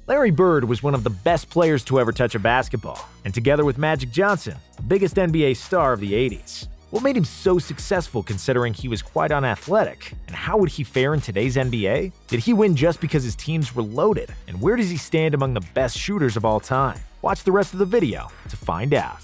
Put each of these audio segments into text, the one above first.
Larry Bird was one of the best players to ever touch a basketball, and together with Magic Johnson, the biggest NBA star of the 80s. What made him so successful considering he was quite unathletic, and how would he fare in today's NBA? Did he win just because his teams were loaded, and where does he stand among the best shooters of all time? Watch the rest of the video to find out.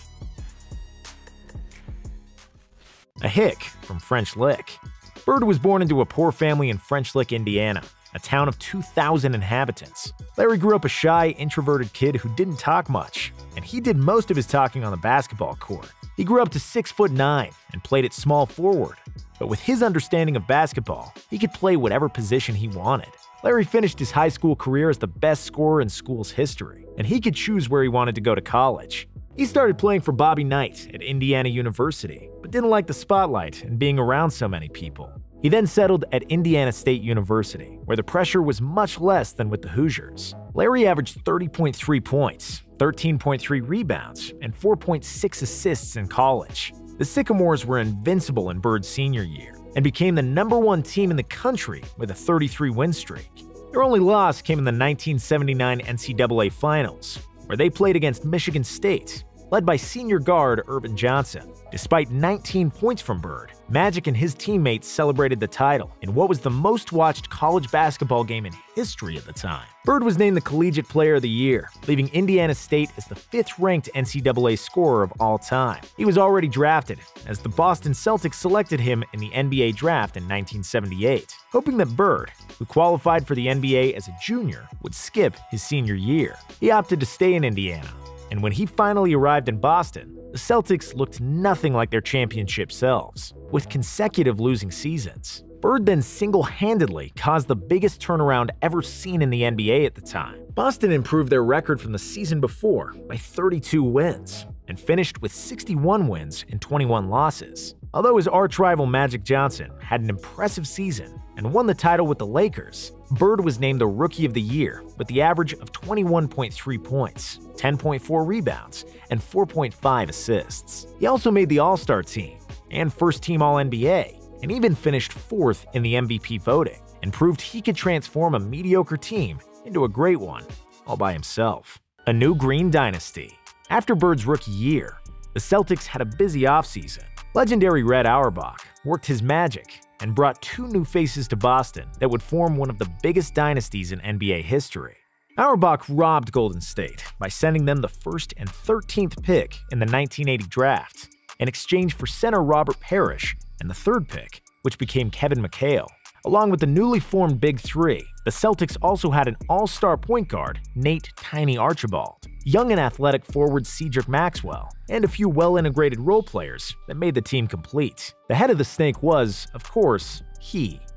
A HICK from French Lick. Bird was born into a poor family in French Lick, Indiana, a town of 2,000 inhabitants. Larry grew up a shy, introverted kid who didn't talk much, and he did most of his talking on the basketball court. He grew up to 6'9" and played at small forward, but with his understanding of basketball, he could play whatever position he wanted. Larry finished his high school career as the best scorer in school's history, and he could choose where he wanted to go to college. He started playing for Bobby Knight at Indiana University, but didn't like the spotlight and being around so many people. He then settled at Indiana State University, where the pressure was much less than with the Hoosiers. Larry averaged 30.3 points, 13.3 rebounds, and 4.6 assists in college. The Sycamores were invincible in Bird's senior year and became the #1 team in the country with a 33-win streak. Their only loss came in the 1979 NCAA Finals, where they played against Michigan State, led by senior guard Irvin Johnson. Despite 19 points from Bird, Magic and his teammates celebrated the title in what was the most-watched college basketball game in history at the time. Bird was named the Collegiate Player of the Year, leaving Indiana State as the 5th-ranked NCAA scorer of all time. He was already drafted, as the Boston Celtics selected him in the NBA draft in 1978, hoping that Bird, who qualified for the NBA as a junior, would skip his senior year. He opted to stay in Indiana, and when he finally arrived in Boston, the Celtics looked nothing like their championship selves, with consecutive losing seasons. Bird then single-handedly caused the biggest turnaround ever seen in the NBA at the time. Boston improved their record from the season before by 32 wins, and finished with 61 wins and 21 losses. Although his arch-rival Magic Johnson had an impressive season and won the title with the Lakers, Bird was named the Rookie of the Year with the average of 21.3 points, 10.4 rebounds, and 4.5 assists. He also made the All-Star team and first-team All-NBA, and even finished 4th in the MVP voting, and proved he could transform a mediocre team into a great one, all by himself. A new green dynasty. After Bird's rookie year, the Celtics had a busy offseason. Legendary Red Auerbach worked his magic and brought 2 new faces to Boston that would form one of the biggest dynasties in NBA history. Auerbach robbed Golden State by sending them the 1st and 13th pick in the 1980 draft, in exchange for center Robert Parrish and the 3rd pick, which became Kevin McHale. Along with the newly formed Big Three, the Celtics also had an all-star point guard, Nate "Tiny" Archibald, young and athletic forward Cedric Maxwell, and a few well-integrated role players that made the team complete. The head of the snake was, of course,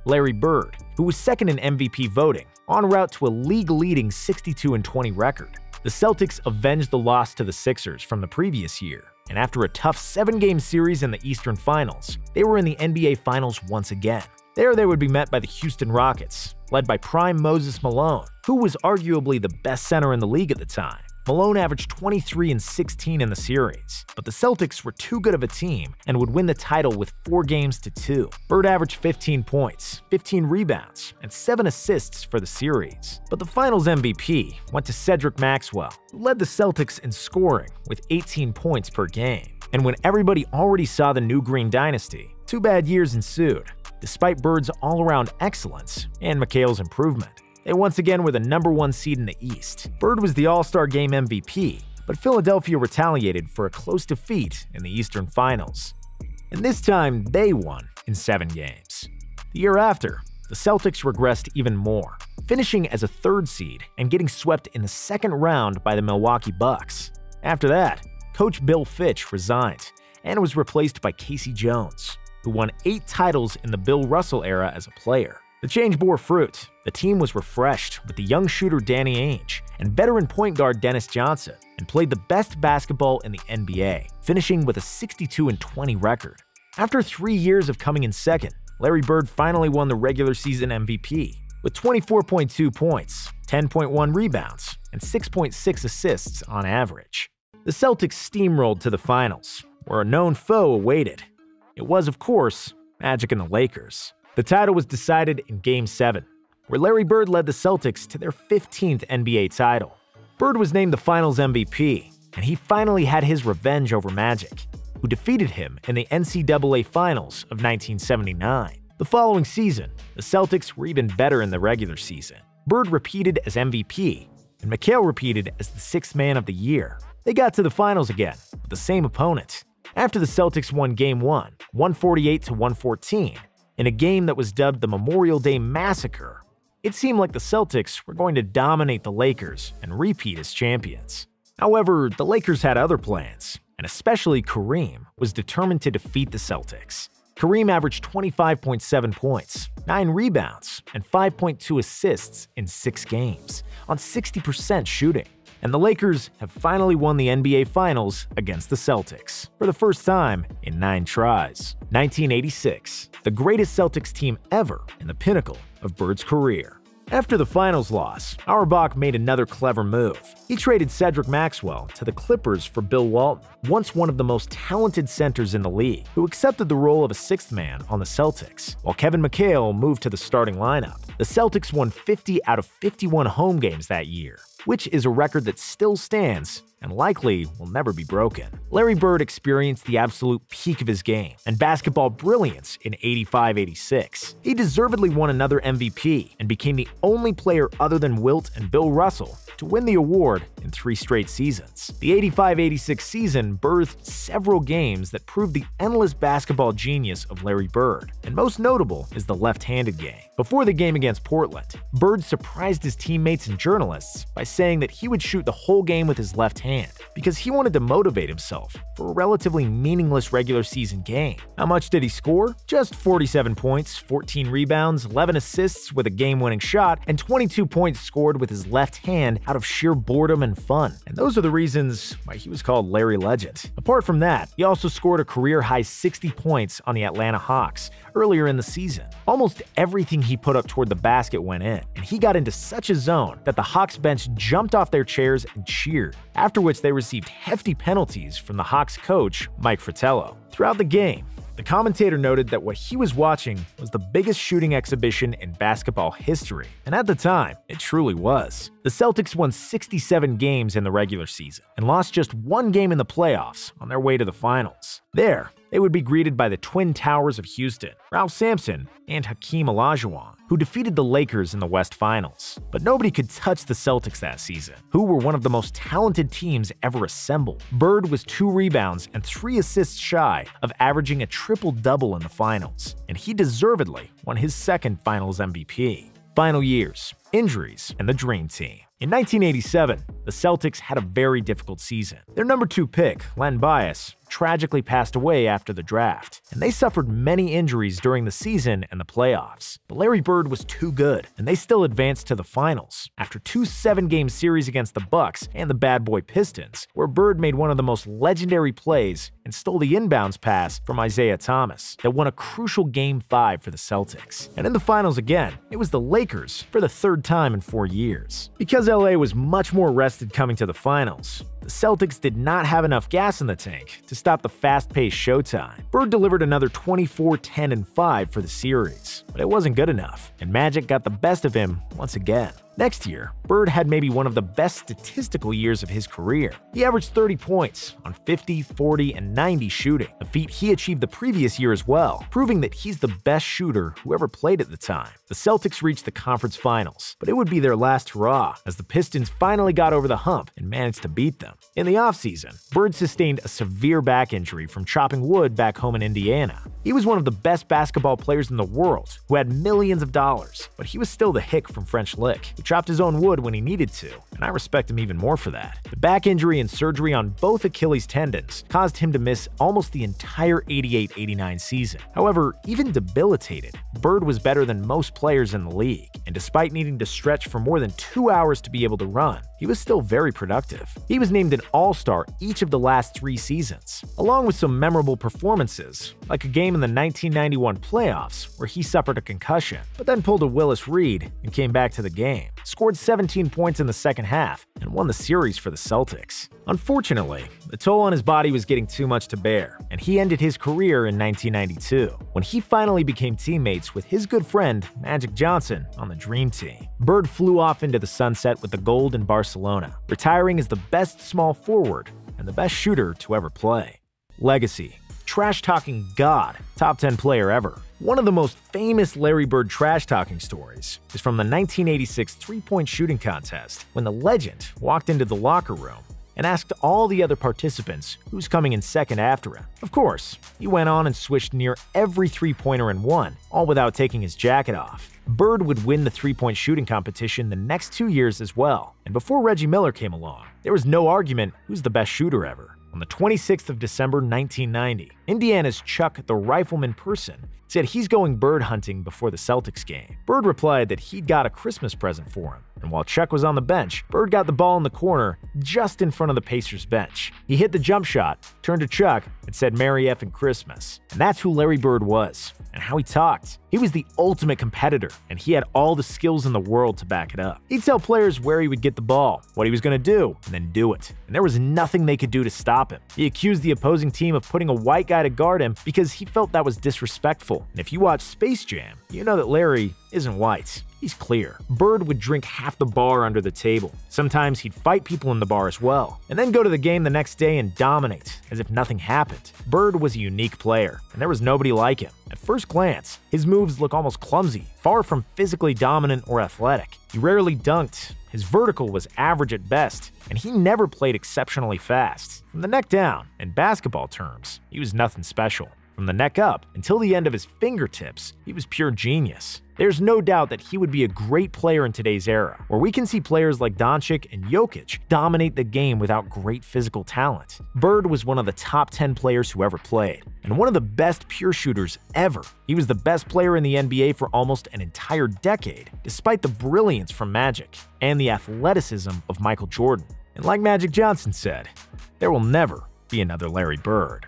Larry Bird, who was 2nd in MVP voting, en route to a league-leading 62-20 record. The Celtics avenged the loss to the Sixers from the previous year, and after a tough 7-game series in the Eastern Finals, they were in the NBA Finals once again. There they would be met by the Houston Rockets, led by prime Moses Malone, who was arguably the best center in the league at the time. Malone averaged 23 and 16 in the series, but the Celtics were too good of a team and would win the title with 4 games to 2. Bird averaged 15 points, 15 rebounds, and 7 assists for the series. But the finals MVP went to Cedric Maxwell, who led the Celtics in scoring with 18 points per game. And when everybody already saw the new green dynasty, 2 bad years ensued. Despite Bird's all-around excellence and McHale's improvement, they once again were the #1 seed in the East. Bird was the All-Star Game MVP, but Philadelphia retaliated for a close defeat in the Eastern Finals. And this time, they won in 7 games. The year after, the Celtics regressed even more, finishing as a 3rd seed and getting swept in the 2nd round by the Milwaukee Bucks. After that, coach Bill Fitch resigned and was replaced by Casey Jones, who won 8 titles in the Bill Russell era as a player. The change bore fruit. The team was refreshed with the young shooter Danny Ainge and veteran point guard Dennis Johnson, and played the best basketball in the NBA, finishing with a 62-20 record. After 3 years of coming in 2nd, Larry Bird finally won the regular season MVP with 24.2 points, 10.1 rebounds, and 6.6 assists on average. The Celtics steamrolled to the finals, where a known foe awaited. It was, of course, Magic and the Lakers. The title was decided in Game 7, where Larry Bird led the Celtics to their 15th NBA title. Bird was named the Finals MVP, and he finally had his revenge over Magic, who defeated him in the NCAA Finals of 1979. The following season, the Celtics were even better in the regular season. Bird repeated as MVP, and McHale repeated as the sixth man of the year. They got to the finals again, with the same opponent. After the Celtics won Game 1, 148-114, in a game that was dubbed the Memorial Day Massacre, it seemed like the Celtics were going to dominate the Lakers and repeat as champions. However, the Lakers had other plans, and especially Kareem was determined to defeat the Celtics. Kareem averaged 25.7 points, 9 rebounds, and 5.2 assists in 6 games, on 60% shooting. And the Lakers have finally won the NBA Finals against the Celtics, for the first time in 9 tries. 1986, the greatest Celtics team ever and the pinnacle of Bird's career. After the finals loss, Auerbach made another clever move. He traded Cedric Maxwell to the Clippers for Bill Walton, once one of the most talented centers in the league, who accepted the role of a sixth man on the Celtics, while Kevin McHale moved to the starting lineup. The Celtics won 50 out of 51 home games that year, which is a record that still stands and likely will never be broken. Larry Bird experienced the absolute peak of his game and basketball brilliance in 85-86. He deservedly won another MVP and became the only player other than Wilt and Bill Russell to win the award in 3 straight seasons. The 85-86 season birthed several games that proved the endless basketball genius of Larry Bird, and most notable is the left-handed game. Before the game against Portland, Bird surprised his teammates and journalists by saying that he would shoot the whole game with his left hand because he wanted to motivate himself for a relatively meaningless regular season game. How much did he score? Just 47 points, 14 rebounds, 11 assists with a game-winning shot, and 22 points scored with his left hand out of sheer boredom and fun. And those are the reasons why he was called Larry Legend. Apart from that, he also scored a career-high 60 points on the Atlanta Hawks earlier in the season. Almost everything he put up toward the basket went in, and he got into such a zone that the Hawks bench jumped off their chairs and cheered, after which they received hefty penalties from the Hawks coach, Mike Fratello. Throughout the game, the commentator noted that what he was watching was the biggest shooting exhibition in basketball history, and at the time, it truly was. The Celtics won 67 games in the regular season and lost just 1 game in the playoffs on their way to the finals. There, they would be greeted by the Twin Towers of Houston, Ralph Sampson, and Hakeem Olajuwon, who defeated the Lakers in the West Finals. But nobody could touch the Celtics that season, who were one of the most talented teams ever assembled. Bird was 2 rebounds and 3 assists shy of averaging a triple-double in the finals, and he deservedly won his second Finals MVP. Final years, injuries, and the Dream Team. In 1987, the Celtics had a very difficult season. Their number 2 pick, Len Bias, tragically passed away after the draft, and they suffered many injuries during the season and the playoffs. But Larry Bird was too good, and they still advanced to the finals after 2 7-game series against the Bucks and the Bad Boy Pistons, where Bird made one of the most legendary plays and stole the inbounds pass from Isaiah Thomas that won a crucial Game 5 for the Celtics. And in the finals again, it was the Lakers for the 3rd time in 4 years. Because LA was much more rested coming to the finals, the Celtics did not have enough gas in the tank to stop the fast-paced showtime. Bird delivered another 24, 10, and 5 for the series, but it wasn't good enough, and Magic got the best of him once again. Next year, Bird had maybe one of the best statistical years of his career. He averaged 30 points on 50, 40, and 90 shooting, a feat he achieved the previous year as well, proving that he's the best shooter who ever played at the time. The Celtics reached the conference finals, but it would be their last hurrah as the Pistons finally got over the hump and managed to beat them. In the offseason, Bird sustained a severe back injury from chopping wood back home in Indiana. He was one of the best basketball players in the world who had millions of dollars, but he was still the hick from French Lick, who chopped his own wood when he needed to, and I respect him even more for that. The back injury and surgery on both Achilles tendons caused him to miss almost the entire 88-89 season. However, even debilitated, Bird was better than most players in the league, and despite needing to stretch for more than 2 hours to be able to run, he was still very productive. He was named an All-Star each of the last 3 seasons, along with some memorable performances, like a game in the 1991 playoffs where he suffered a concussion, but then pulled a Willis Reed and came back to the game, scored 17 points in the second half, and won the series for the Celtics. Unfortunately, the toll on his body was getting too much to bear, and he ended his career in 1992, when he finally became teammates with his good friend Magic Johnson on the Dream Team. Bird flew off into the sunset with the gold in Barcelona, retiring as the best small forward and the best shooter to ever play. Legacy. Trash-talking god, top 10 player ever. One of the most famous Larry Bird trash-talking stories is from the 1986 three-point shooting contest, when the legend walked into the locker room and asked all the other participants who's coming in second after him. Of course, he went on and swished near every three-pointer and won, all without taking his jacket off. Bird would win the three-point shooting competition the next 2 years as well, and before Reggie Miller came along, there was no argument who's the best shooter ever. On the 26th of December 1990, Indiana's Chuck the Rifleman Person said he's going bird hunting before the Celtics game. Bird replied that he'd got a Christmas present for him, and while Chuck was on the bench, Bird got the ball in the corner just in front of the Pacers bench. He hit the jump shot, turned to Chuck, and said Merry effing Christmas. And that's who Larry Bird was, and how he talked. He was the ultimate competitor, and he had all the skills in the world to back it up. He'd tell players where he would get the ball, what he was going to do, and then do it. And there was nothing they could do to stop him. He accused the opposing team of putting a white guy to guard him because he felt that was disrespectful. And if you watch Space Jam, you know that Larry isn't white. He's clear. Bird would drink half the bar under the table. Sometimes he'd fight people in the bar as well, and then go to the game the next day and dominate as if nothing happened. Bird was a unique player, and there was nobody like him. At first glance, his moves look almost clumsy, far from physically dominant or athletic. He rarely dunked, his vertical was average at best, and he never played exceptionally fast. From the neck down, in basketball terms, he was nothing special. From the neck up until the end of his fingertips, he was pure genius. There's no doubt that he would be a great player in today's era, where we can see players like Doncic and Jokic dominate the game without great physical talent. Bird was one of the top 10 players who ever played, and one of the best pure shooters ever. He was the best player in the NBA for almost an entire decade, despite the brilliance from Magic and the athleticism of Michael Jordan. And like Magic Johnson said, there will never be another Larry Bird.